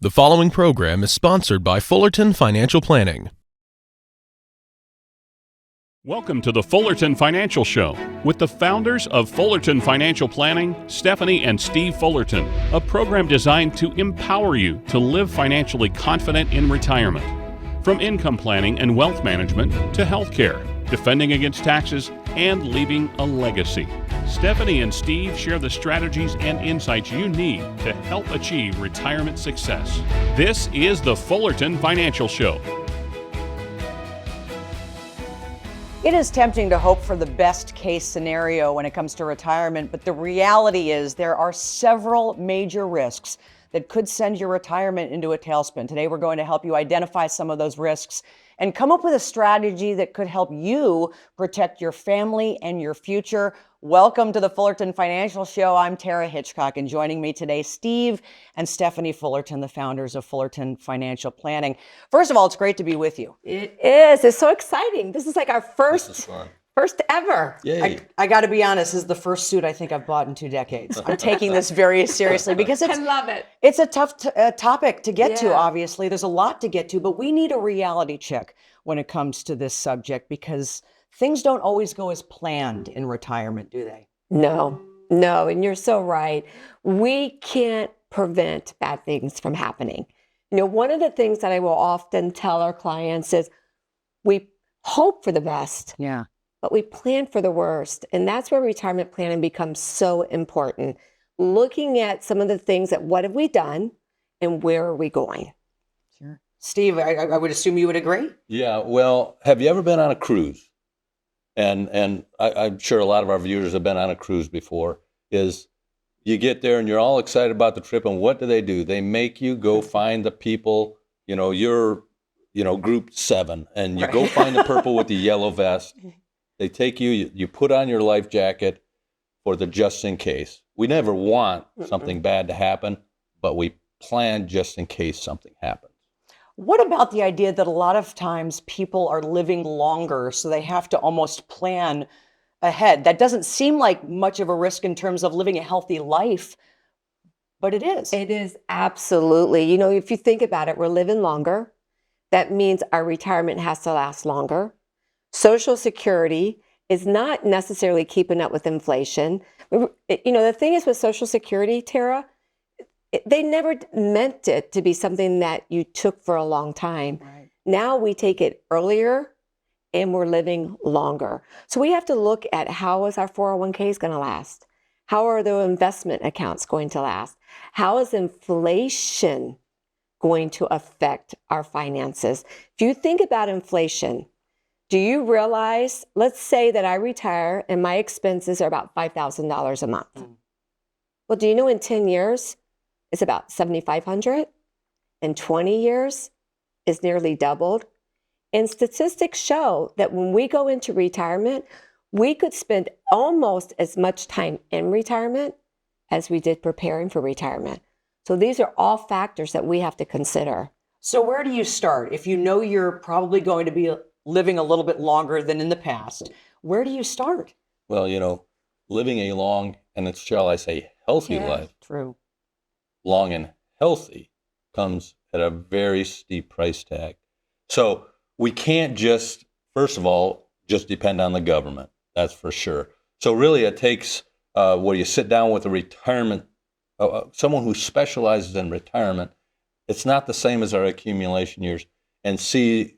The following program is sponsored by Fullerton Financial Planning. Welcome to the Fullerton Financial Show with the founders of Fullerton Financial Planning, Stephanie and Steve Fullerton, a program designed to empower you to live financially confident in retirement. From income planning and wealth management to healthcare, defending against taxes, and leaving a legacy. Stephanie and Steve share the strategies and insights you need to help achieve retirement success. This is the Fullerton Financial Show. It is tempting to hope for the best case scenario when it comes to retirement, but the reality is there are several major risks that could send your retirement into a tailspin. Today, we're going to help you identify some of those risks and come up with a strategy that could help you protect your family and your future. Welcome to the Fullerton Financial Show. I'm Tara Hitchcock, and joining me today, Steve and Stephanie Fullerton, the founders of Fullerton Financial Planning. First of all, it's great to be with you. It is. It's so exciting. This is like our first ever. Yay. I got to be honest, this is the first suit I think I've bought in 2 decades. I'm taking this very seriously because I love it. It's a tough topic to get to, obviously. There's a lot to get to, but we need a reality check when it comes to this subject because things don't always go as planned in retirement, do they? No, and you're so right. We can't prevent bad things from happening. You know, one of the things that I will often tell our clients is we hope for the best. Yeah. But we plan for the worst. And that's where retirement planning becomes so important. Looking at some of the things that what have we done and where are we going? Sure. Steve, I would assume you would agree? Yeah, well, have you ever been on a cruise? And I'm sure a lot of our viewers have been on a cruise before, is you get there and you're all excited about the trip, and what do? They make you go find the people, you're, group 7, and you go find the purple with the yellow vest. They take you put on your life jacket for the just in case. We never want something bad to happen, but we plan just in case something happens. What about the idea that a lot of times people are living longer, so they have to almost plan ahead? That doesn't seem like much of a risk in terms of living a healthy life, but it is. It is absolutely. If you think about it, we're living longer. That means our retirement has to last longer. Social Security is not necessarily keeping up with inflation. The thing is with Social Security, Tara, they never meant it to be something that you took for a long time. Right. Now we take it earlier and we're living longer. So we have to look at how is our 401ks going to last? How are the investment accounts going to last? How is inflation going to affect our finances? If you think about inflation, do you realize, let's say that I retire and my expenses are about $5,000 a month. Well, do you know in 10 years, it's about $7,500. In 20 years, it's nearly doubled. And statistics show that when we go into retirement, we could spend almost as much time in retirement as we did preparing for retirement. So these are all factors that we have to consider. So where do you start? If you know you're probably going to be living a little bit longer than in the past, where do you start? Well, living a long and shall I say healthy life, True. long and healthy, comes at a very steep price tag. So we can't just, first of all, just depend on the government. That's for sure. So really it takes where you sit down with a retirement, someone who specializes in retirement. It's not the same as our accumulation years, and see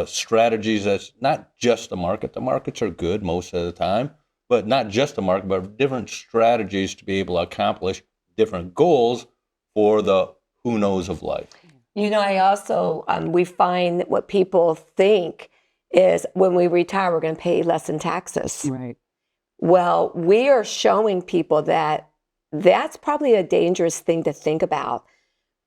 strategies that's not just the market. The markets are good most of the time, but not just the market, but different strategies to be able to accomplish different goals for the who knows of life. I also, we find that what people think is when we retire, we're going to pay less in taxes. Right. Well, we are showing people that that's probably a dangerous thing to think about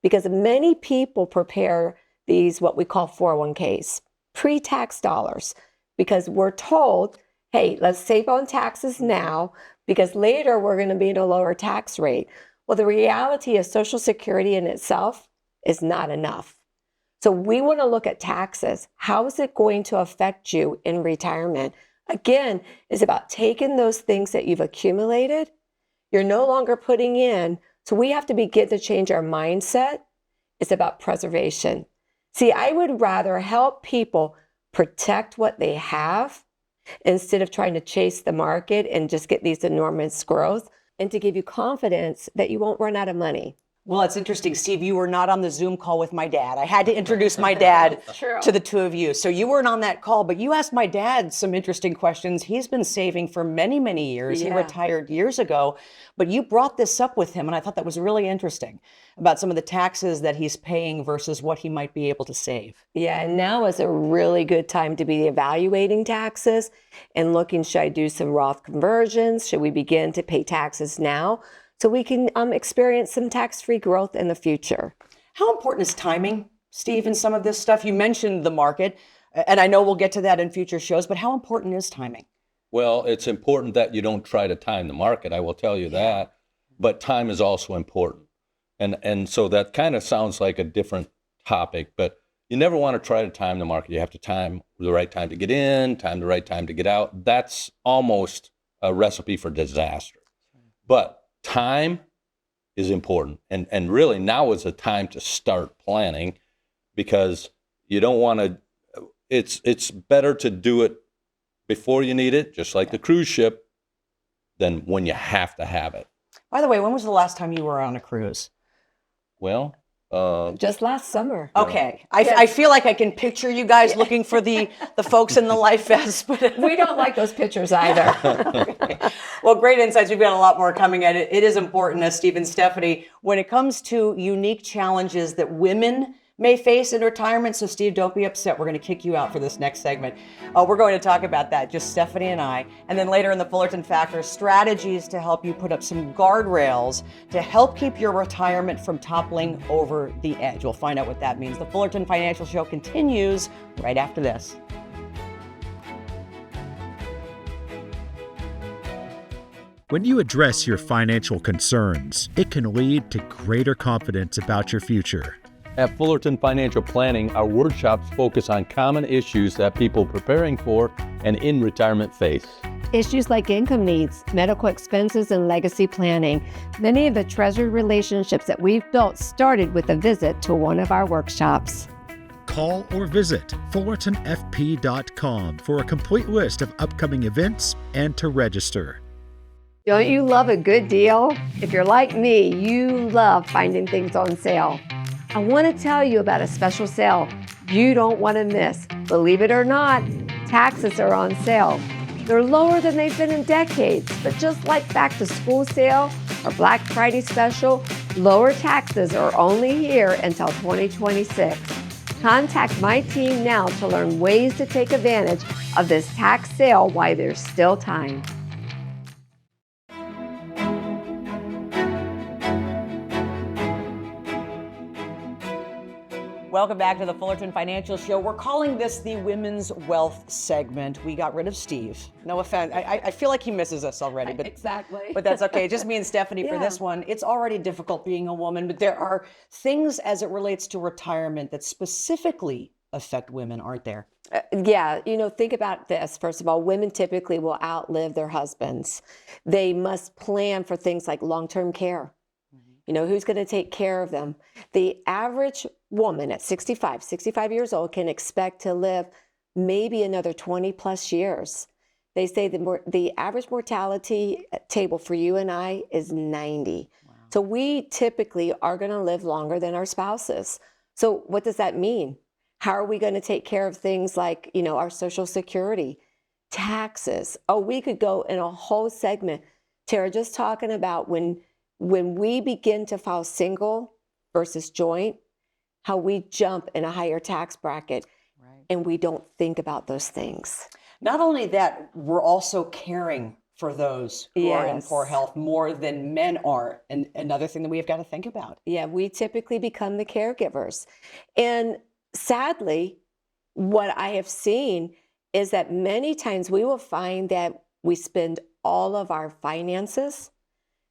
because many people prepare these, what we call 401ks, pre-tax dollars, because we're told, hey, let's save on taxes now because later we're going to be at a lower tax rate. Well, the reality is Social Security in itself is not enough. So we want to look at taxes. How is it going to affect you in retirement? Again, it's about taking those things that you've accumulated. You're no longer putting in. So we have to begin to change our mindset It's about preservation. See, I would rather help people protect what they have instead of trying to chase the market and just get these enormous growth, and to give you confidence that you won't run out of money. Well, it's interesting, Steve, you were not on the Zoom call with my dad. I had to introduce my dad to the two of you. So you weren't on that call, but you asked my dad some interesting questions. He's been saving for many, many years. He retired years ago, but you brought this up with him, and I thought that was really interesting about some of the taxes that he's paying versus what he might be able to save. Yeah, and now is a really good time to be evaluating taxes and looking, should I do some Roth conversions? Should we begin to pay taxes now? So we can experience some tax-free growth in the future. How important is timing, Steve, in some of this stuff? You mentioned the market, and I know we'll get to that in future shows, but how important is timing? Well, it's important that you don't try to time the market, I will tell you that, but time is also important. And so that kind of sounds like a different topic, but you never want to try to time the market. You have to time the right time to get in, time the right time to get out. That's almost a recipe for disaster. But time is important. And really now is the time to start planning, because you don't want to, it's better to do it before you need it, just like the cruise ship, than when you have to have it. By the way, when was the last time you were on a cruise? Well, just last summer. Okay. I feel like I can picture you guys looking for the folks in the life vests. But we don't like those pictures either. Okay. Well, great insights. We've got a lot more coming at it. It is important, as Steve and Stephanie, when it comes to unique challenges that women may face in retirement. So Steve, don't be upset. We're going to kick you out for this next segment. We're going to talk about that, just Stephanie and I. And then later in the Fullerton Factor, strategies to help you put up some guardrails to help keep your retirement from toppling over the edge. We'll find out what that means. The Fullerton Financial Show continues right after this. When you address your financial concerns, it can lead to greater confidence about your future. at Fullerton Financial Planning, our workshops focus on common issues that people preparing for and in retirement face. Issues like income needs, medical expenses, and legacy planning. Many of the treasured relationships that we've built started with a visit to one of our workshops. Call or visit fullertonfp.com for a complete list of upcoming events and to register. Don't you love a good deal? If you're like me, you love finding things on sale. I want to tell you about a special sale you don't want to miss. Believe it or not, taxes are on sale. They're lower than they've been in decades, but just like back to school sale or Black Friday special, lower taxes are only here until 2026. Contact my team now to learn ways to take advantage of this tax sale while there's still time. Welcome back to the Fullerton Financial Show. We're calling this the Women's Wealth segment. We got rid of Steve. No offense. I feel like he misses us already. But, exactly. But that's okay. Just me and Stephanie for this one. It's already difficult being a woman, but there are things as it relates to retirement that specifically affect women, aren't there? Think about this. First of all, women typically will outlive their husbands. They must plan for things like long-term care. Who's going to take care of them? The average woman at 65 years old can expect to live maybe another 20 plus years. They say the average mortality table for you and I is 90. Wow. So we typically are going to live longer than our spouses. So what does that mean? How are we going to take care of things like, our Social Security, taxes? Oh, we could go in a whole segment, Tara, just talking about when we begin to file single versus joint, how we jump in a higher tax bracket, right, and we don't think about those things. Not only that, we're also caring for those who are in poor health more than men are. And another thing that we have got to think about. Yeah, we typically become the caregivers. And sadly, what I have seen is that many times we will find that we spend all of our finances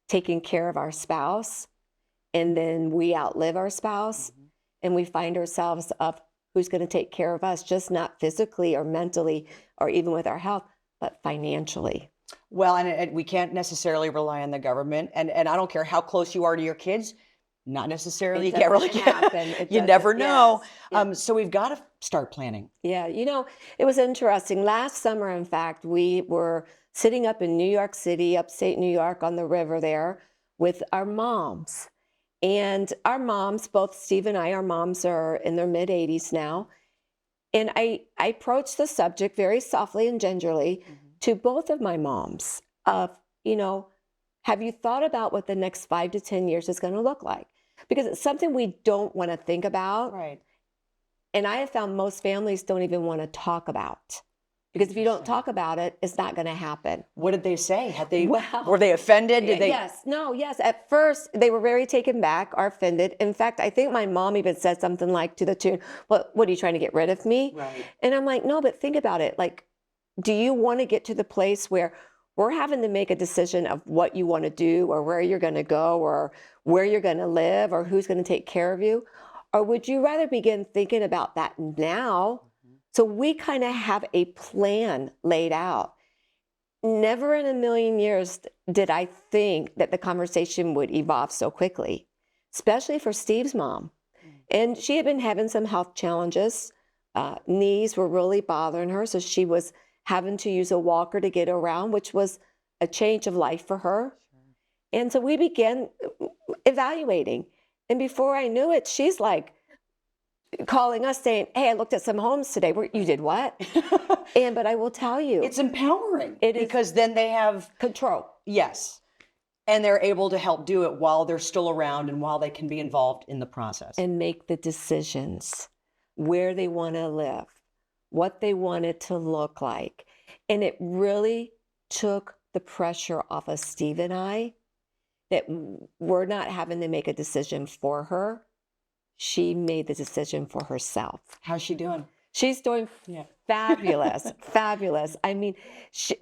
taking care of our spouse, and then we outlive our spouse, and we find ourselves up, who's going to take care of us, just not physically or mentally or even with our health, but financially. Well, and we can't necessarily rely on the government, and I don't care how close you are to your kids, not necessarily. It You can't really doesn't happen. It you doesn't- never know. yes. So we've got to start planning. Yeah, it was interesting. Last summer, in fact, we were sitting up in New York City, upstate New York, on the river there with our moms. And our moms, both Steve and I, our moms are in their mid-80s now. And I approached the subject very softly and gingerly to both of my moms of, have you thought about what the next 5 to 10 years is going to look like? Because it's something we don't want to think about. Right. And I have found most families don't even want to talk about. Because if you don't talk about it, it's not going to happen. What did they say? Well, Were they offended? Did they? Yes. At first, they were very taken back or offended. In fact, I think my mom even said something like to the tune, "Well, what are you trying to get rid of me?" Right. And I'm like, no, but think about it. Like, do you want to get to the place where we're having to make a decision of what you want to do or where you're going to go or where you're going to live or who's going to take care of you? Or would you rather begin thinking about that now? So we kind of have a plan laid out. Never in a million years did I think that the conversation would evolve so quickly, especially for Steve's mom. And she had been having some health challenges. Knees were really bothering her, so she was having to use a walker to get around, which was a change of life for her. And so we began evaluating. And before I knew it, she's like, calling us saying, "Hey, I looked at some homes today." You did what? But I will tell you, It's empowering. It is. Because then they have control. yes, and they're able to help do it while they're still around and while they can be involved in the process. And make the decisions where they want to live, what they want it to look like. And it really took the pressure off of Steve and I that we're not having to make a decision for her. She made the decision for herself. How's she doing? She's doing fabulous, fabulous. I mean,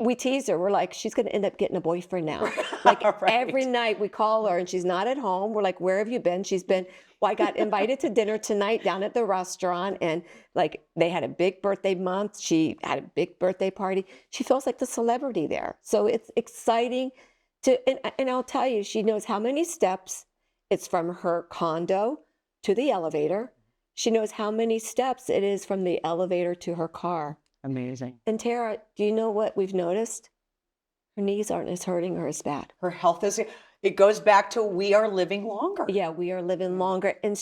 we tease her. We're like, she's going to end up getting a boyfriend now. Like Right. every night we call her and she's not at home. We're like, where have you been? She's been, well, I got invited to dinner tonight down at the restaurant. And like they had a big birthday month. She had a big birthday party. She feels like the celebrity there. So it's exciting and I'll tell you, she knows how many steps it's from her condo to the elevator. She knows how many steps it is from the elevator to her car. Amazing. And Tara, do you know what we've noticed? Her knees aren't as hurting her as bad. Her health it goes back to we are living longer. Yeah, we are living longer. And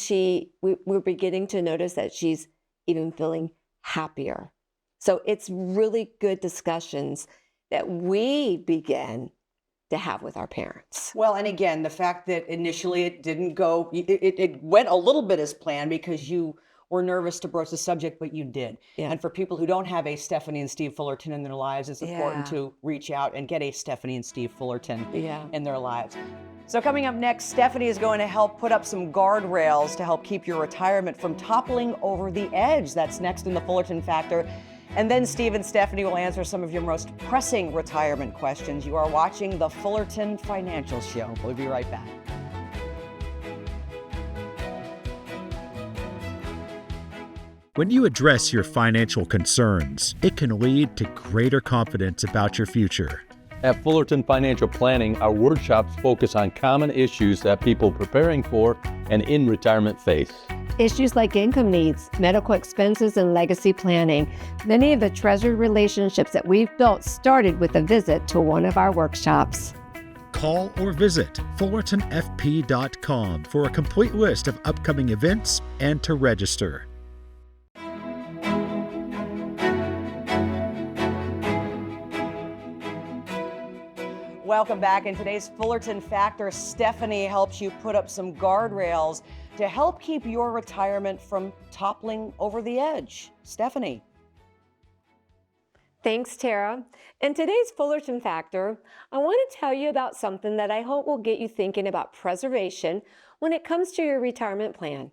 we're beginning to notice that she's even feeling happier. So it's really good discussions that we begin to have with our parents. Well, and again, the fact that initially it didn't go, it went a little bit as planned because you were nervous to broach the subject, but you did. Yeah. And for people who don't have a Stephanie and Steve Fullerton in their lives, it's important Yeah. to reach out and get a Stephanie and Steve Fullerton Yeah. in their lives. So coming up next, Stephanie is going to help put up some guardrails to help keep your retirement from toppling over the edge. That's next in the Fullerton Factor. And then Steve and Stephanie will answer some of your most pressing retirement questions. You are watching the Fullerton Financial Show. We'll be right back. When you address your financial concerns, it can lead to greater confidence about your future. At Fullerton Financial Planning, our workshops focus on common issues that people preparing for and in retirement face. Issues like income needs, medical expenses, and legacy planning. Many of the treasured relationships that we've built started with a visit to one of our workshops. Call or visit fullertonfp.com for a complete list of upcoming events and to register. Welcome back. In today's Fullerton Factor, Stephanie helps you put up some guardrails to help keep your retirement from toppling over the edge. Stephanie. Thanks, Tara. In today's Fullerton Factor, I want to tell you about something that I hope will get you thinking about preservation when it comes to your retirement plan.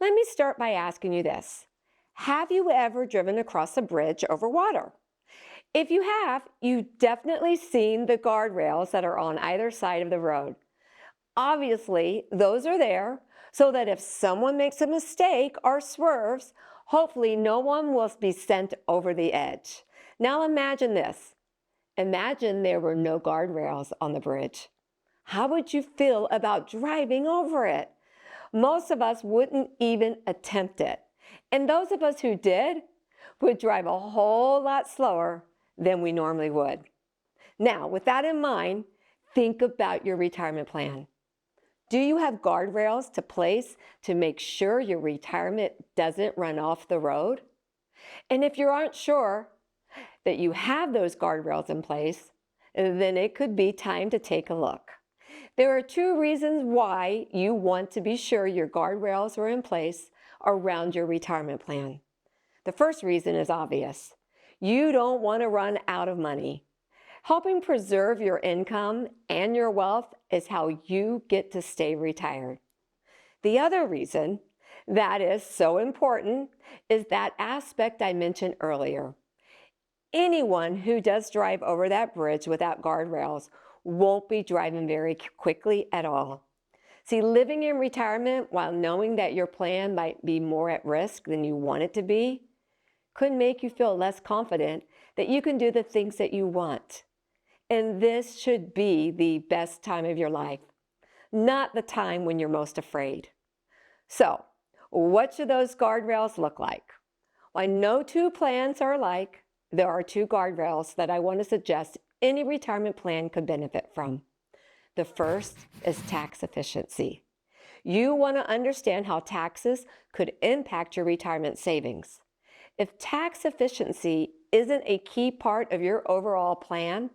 Let me start by asking you this. Have you ever driven across a bridge over water? If you have, you've definitely seen the guardrails that are on either side of the road. Obviously, those are there so that if someone makes a mistake or swerves, hopefully no one will be sent over the edge. Now imagine this. Imagine there were no guardrails on the bridge. How would you feel about driving over it? Most of us wouldn't even attempt it. And those of us who did would drive a whole lot slower than we normally would. Now, with that in mind, think about your retirement plan. Do you have guardrails to place to make sure your retirement doesn't run off the road? And if you aren't sure that you have those guardrails in place, then it could be time to take a look. There are two reasons why you want to be sure your guardrails are in place around your retirement plan. The first reason is obvious. You don't want to run out of money. Helping preserve your income and your wealth is how you get to stay retired. The other reason that is so important is that aspect I mentioned earlier. Anyone who does drive over that bridge without guardrails won't be driving very quickly at all. See, living in retirement while knowing that your plan might be more at risk than you want it to be could make you feel less confident that you can do the things that you want. And this should be the best time of your life, not the time when you're most afraid. So, what should those guardrails look like? While no two plans are alike, there are two guardrails that I want to suggest any retirement plan could benefit from. The first is tax efficiency. You want to understand how taxes could impact your retirement savings. If tax efficiency isn't a key part of your overall plan,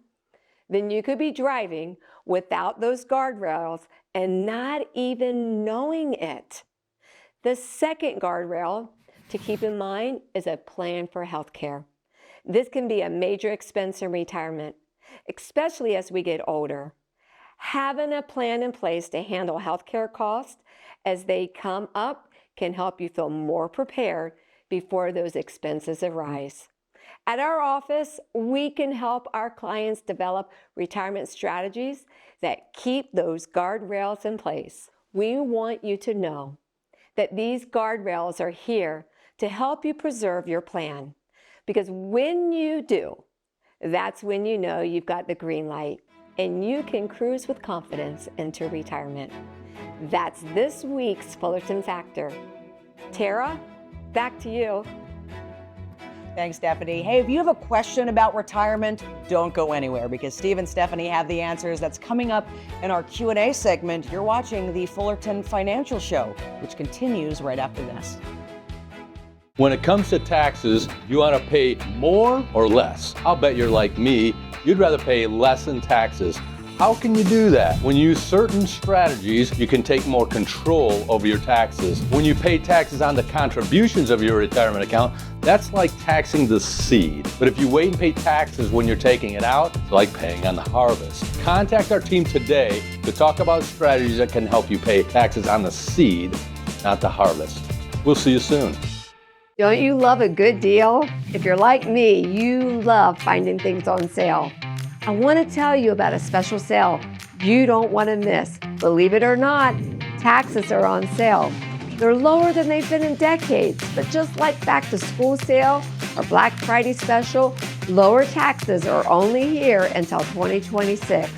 then you could be driving without those guardrails and not even knowing it. The second guardrail to keep in mind is a plan for health care. This can be a major expense in retirement, especially as we get older. Having a plan in place to handle healthcare costs as they come up can help you feel more prepared before those expenses arise. At our office, we can help our clients develop retirement strategies that keep those guardrails in place. We want you to know that these guardrails are here to help you preserve your plan. Because when you do, that's when you know you've got the green light and you can cruise with confidence into retirement. That's this week's Fullerton Factor. Tara, back to you. Thanks, Stephanie. Hey, if you have a question about retirement, don't go anywhere because Steve and Stephanie have the answers. That's coming up in our Q&A segment. You're watching the Fullerton Financial Show, which continues right after this. When it comes to taxes, you want to pay more or less? I'll bet you're like me. You'd rather pay less in taxes. How can you do that? When you use certain strategies, you can take more control over your taxes. When you pay taxes on the contributions of your retirement account, that's like taxing the seed. But if you wait and pay taxes when you're taking it out, it's like paying on the harvest. Contact our team today to talk about strategies that can help you pay taxes on the seed, not the harvest. We'll see you soon. Don't you love a good deal? If you're like me, you love finding things on sale. I want to tell you about a special sale you don't want to miss. Believe it or not, taxes are on sale. They're lower than they've been in decades, but just like back to school sale or Black Friday special, lower taxes are only here until 2026.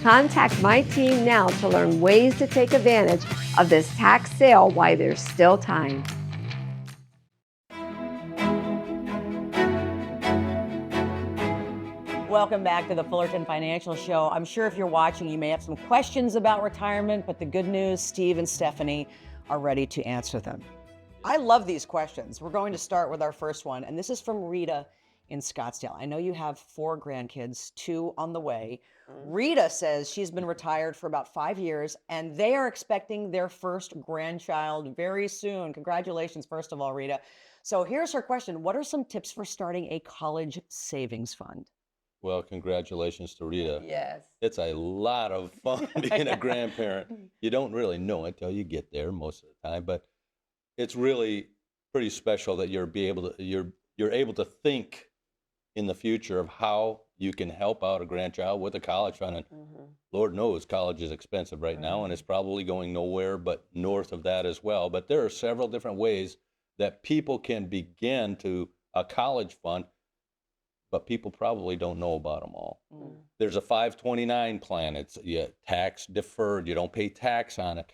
Contact my team now to learn ways to take advantage of this tax sale while there's still time. Welcome back to the Fullerton Financial Show. I'm sure if you're watching, you may have some questions about retirement, but the good news, Steve and Stephanie are ready to answer them. I love these questions. We're going to start with our first one, and this is from Rita in Scottsdale. I know you have 4 grandkids, 2 on the way. Rita says she's been retired for about 5 years, and they are expecting their first grandchild very soon. Congratulations, first of all, Rita. So here's her question. What are some tips for starting a college savings fund? Well, congratulations to Rita. Yes. It's a lot of fun being a grandparent. You don't really know it till you get there most of the time, but it's really pretty special that you're able to think in the future of how you can help out a grandchild with a college fund. And Lord knows college is expensive right now, and it's probably going nowhere but north of that as well. But there are several different ways that people can begin to a college fund, but people probably don't know about them all. There's a 529 plan. It's tax deferred. You don't pay tax on it.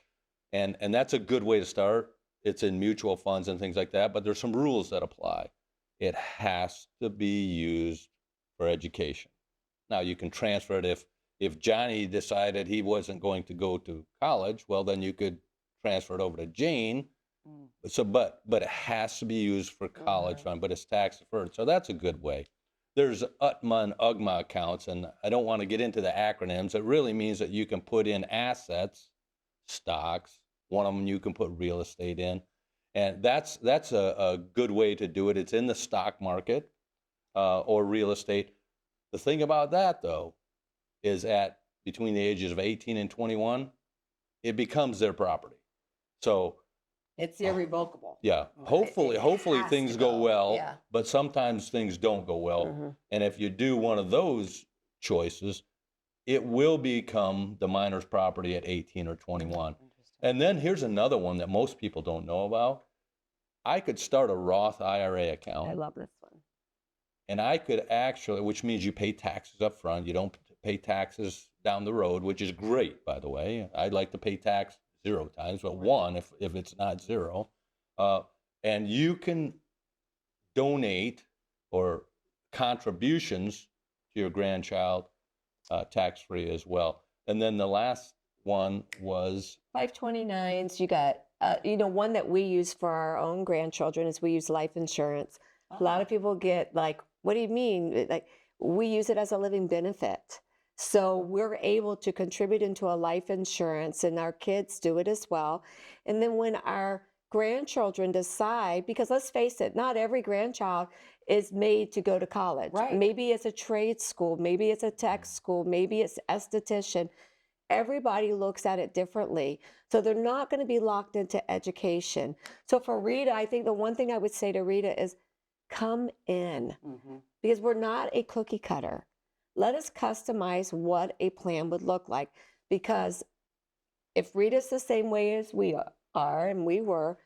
And that's a good way to start. It's in mutual funds and things like that, but there's some rules that apply. It has to be used for education. Now, you can transfer it if Johnny decided he wasn't going to go to college, well, then you could transfer it over to Jane. So, but it has to be used for college fund, but it's tax deferred. So that's a good way. There's UTMA and UGMA accounts, and I don't want to get into the acronyms. It really means that you can put in assets, stocks. One of them you can put real estate in, and that's a good way to do it. It's in the stock market or real estate. The thing about that, though, is at between the ages of 18 and 21, it becomes their property. So It's irrevocable. yeah, hopefully has things to go go. well, Yeah. but sometimes things don't go well. And if you do one of those choices, it will become the minor's property at 18 or 21. And then here's another one that most people don't know about. I could start a Roth IRA account. I love this one. And I could actually, which means you pay taxes up front. You don't pay taxes down the road, which is great, by the way. I'd like to pay tax 0 times, but 1 if it's not 0. And you can donate or contributions to your grandchild tax-free as well. And then the last one was 529s, you got, one that we use for our own grandchildren is we use life insurance. A lot of people get like, what do you mean? Like, we use it as a living benefit. So we're able to contribute into a life insurance, and our kids do it as well. And then when our grandchildren decide, because let's face it, not every grandchild is made to go to college. Right. Maybe it's a trade school, maybe it's a tech school, maybe it's esthetician. Everybody looks at it differently. So they're not going to be locked into education. So for Rita, I think the one thing I would say to Rita is come in, because we're not a cookie cutter. Let us customize what a plan would look like, because if Rita's the same way as we are and we were,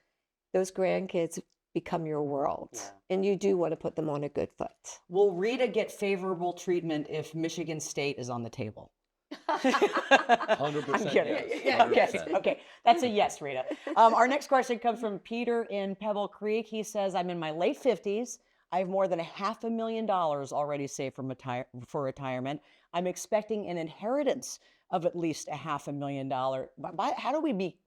those grandkids become your world. Yeah. And you do want to put them on a good foot. Will Rita get favorable treatment if Michigan State is on the table? 100% I'm kidding. yes. Yeah, 100%. okay. That's a yes, Rita. Our next question comes from Peter in Pebble Creek. He says, I'm in my late 50s. I have more than $500,000 already saved for retirement. I'm expecting an inheritance of at least $500,000. How do we be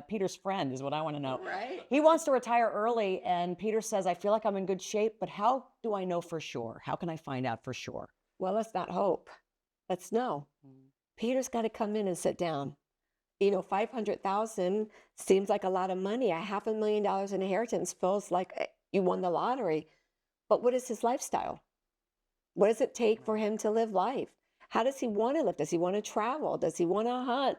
Peter's friend is what I want to know. Right. He wants to retire early, and Peter says, I feel like I'm in good shape, but how do I know for sure? How can I find out for sure? Well, let's not hope. Let's know. Peter's got to come in and sit down. $500,000 seems like a lot of money. $500,000 in inheritance feels like you won the lottery. But what is his lifestyle? What does it take for him to live life? How does he want to live? Does he want to travel? Does he want to hunt?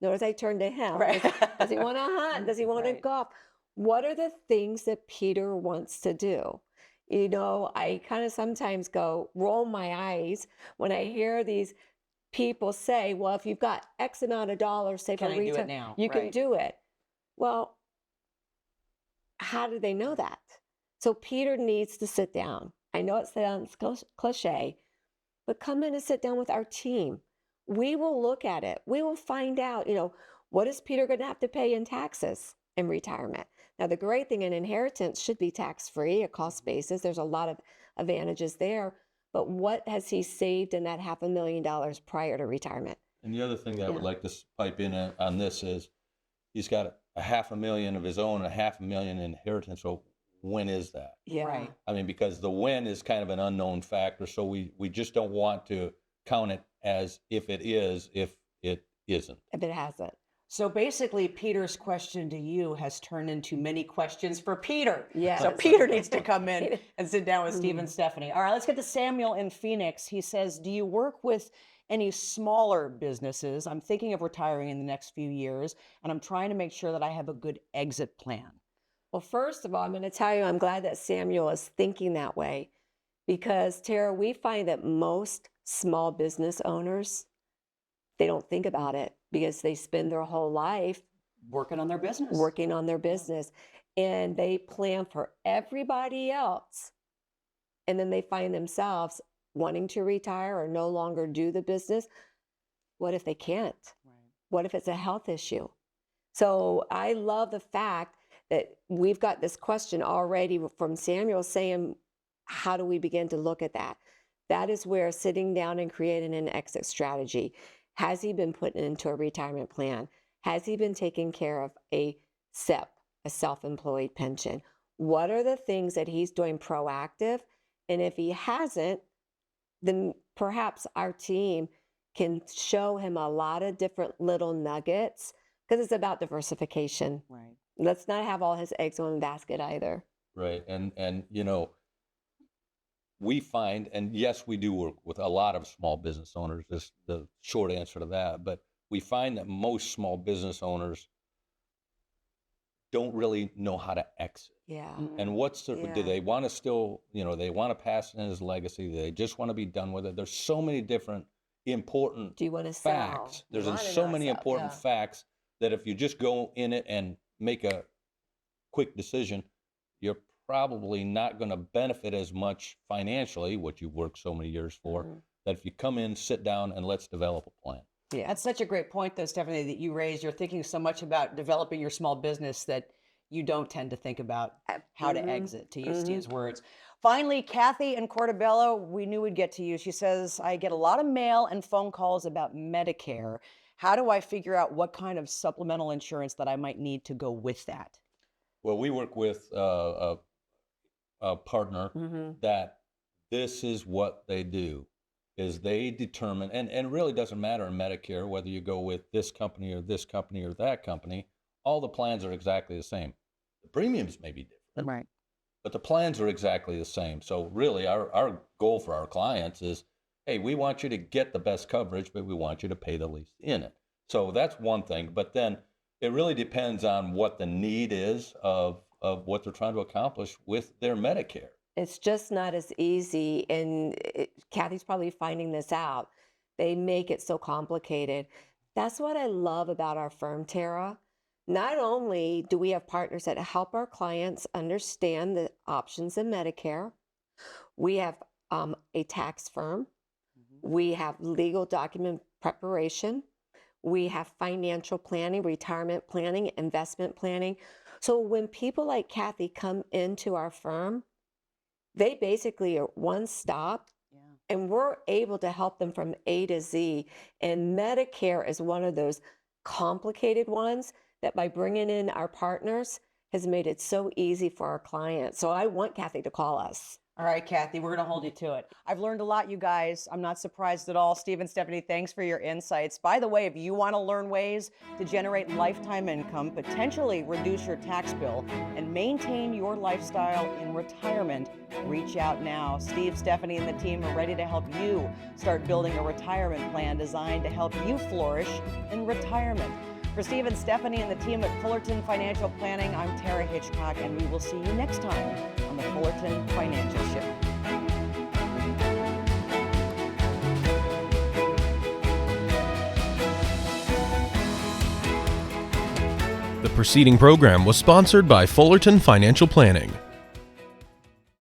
Notice I turned to him. Right. Does he want to hunt? Does he want to golf? What are the things that Peter wants to do? I kind of sometimes roll my eyes when I hear these people say, well, if you've got X amount of dollars, say for Can I do retail, it now? you can Right. do it. Well, how do they know that? So Peter needs to sit down. I know it sounds cliche, but come in and sit down with our team. We will look at it. We will find out, what is Peter going to have to pay in taxes in retirement? Now, the great thing in inheritance should be tax-free, a cost basis. There's a lot of advantages there. But what has he saved in that $500,000 prior to retirement? And the other thing that I would like to pipe in on this is he's got $500,000 of his own, $500,000 in inheritance. So when is that? Yeah. Right. I mean, because the when is kind of an unknown factor. So we just don't want to count it as if it is, if it isn't. If it hasn't. So basically, Peter's question to you has turned into many questions for Peter. Yes. So Peter needs to come in and sit down with Steve and Stephanie. All right, let's get to Samuel in Phoenix. He says, do you work with any smaller businesses? I'm thinking of retiring in the next few years, and I'm trying to make sure that I have a good exit plan. Well, first of all, I'm going to tell you, I'm glad that Samuel is thinking that way, because Tara, we find that most small business owners, they don't think about it because they spend their whole life Working on their business. and they plan for everybody else. And then they find themselves wanting to retire or no longer do the business. What if they can't? Right. What if it's a health issue? So I love the fact that we've got this question already from Samuel saying, how do we begin to look at that? That is where sitting down and creating an exit strategy. Has he been put into a retirement plan? Has he been taking care of a SEP, a self-employed pension? What are the things that he's doing proactive? And if he hasn't, then perhaps our team can show him a lot of different little nuggets, because it's about diversification. Right. Let's not have all his eggs in one basket either. Right. And we find, and yes, we do work with a lot of small business owners, is the short answer to that, but we find that most small business owners don't really know how to exit. Yeah. And do they want to still, they want to pass it in as legacy? Do they just want to be done with it? There's so many different important Do you want to facts. sell? There's You wanna so not many sell, important yeah. facts that if you just go in it and make a quick decision, you're probably not going to benefit as much financially, what you've worked so many years for, that if you come in, sit down, and let's develop a plan. Yeah. That's such a great point, though, Stephanie, that you raised. You're thinking so much about developing your small business that you don't tend to think about how to exit, to use Steve's words. Finally, Kathy in Portobello, we knew we'd get to you. She says, I get a lot of mail and phone calls about Medicare. How do I figure out what kind of supplemental insurance that I might need to go with that? Well, we work with a partner that this is what they do, is they determine, and it really doesn't matter in Medicare whether you go with this company or that company, all the plans are exactly the same. The premiums may be different, Right. but the plans are exactly the same. So really our goal for our clients is, hey, we want you to get the best coverage, but we want you to pay the least in it. So that's one thing. But then it really depends on what the need is of what they're trying to accomplish with their Medicare. It's just not as easy, and Kathy's probably finding this out. They make it so complicated. That's what I love about our firm, Tara. Not only do we have partners that help our clients understand the options in Medicare, we have a tax firm, we have legal document preparation, we have financial planning, retirement planning, investment planning. So when people like Kathy come into our firm, they basically are one stop, and we're able to help them from A to Z. And Medicare is one of those complicated ones that by bringing in our partners has made it so easy for our clients. So I want Kathy to call us. All right, Kathy, we're going to hold you to it. I've learned a lot, you guys. I'm not surprised at all. Steve and Stephanie, thanks for your insights. By the way, if you want to learn ways to generate lifetime income, potentially reduce your tax bill, and maintain your lifestyle in retirement, reach out now. Steve, Stephanie, and the team are ready to help you start building a retirement plan designed to help you flourish in retirement. For Steve and Stephanie and the team at Fullerton Financial Planning, I'm Tara Hitchcock, and we will see you next time on the Fullerton Financial Show. The preceding program was sponsored by Fullerton Financial Planning.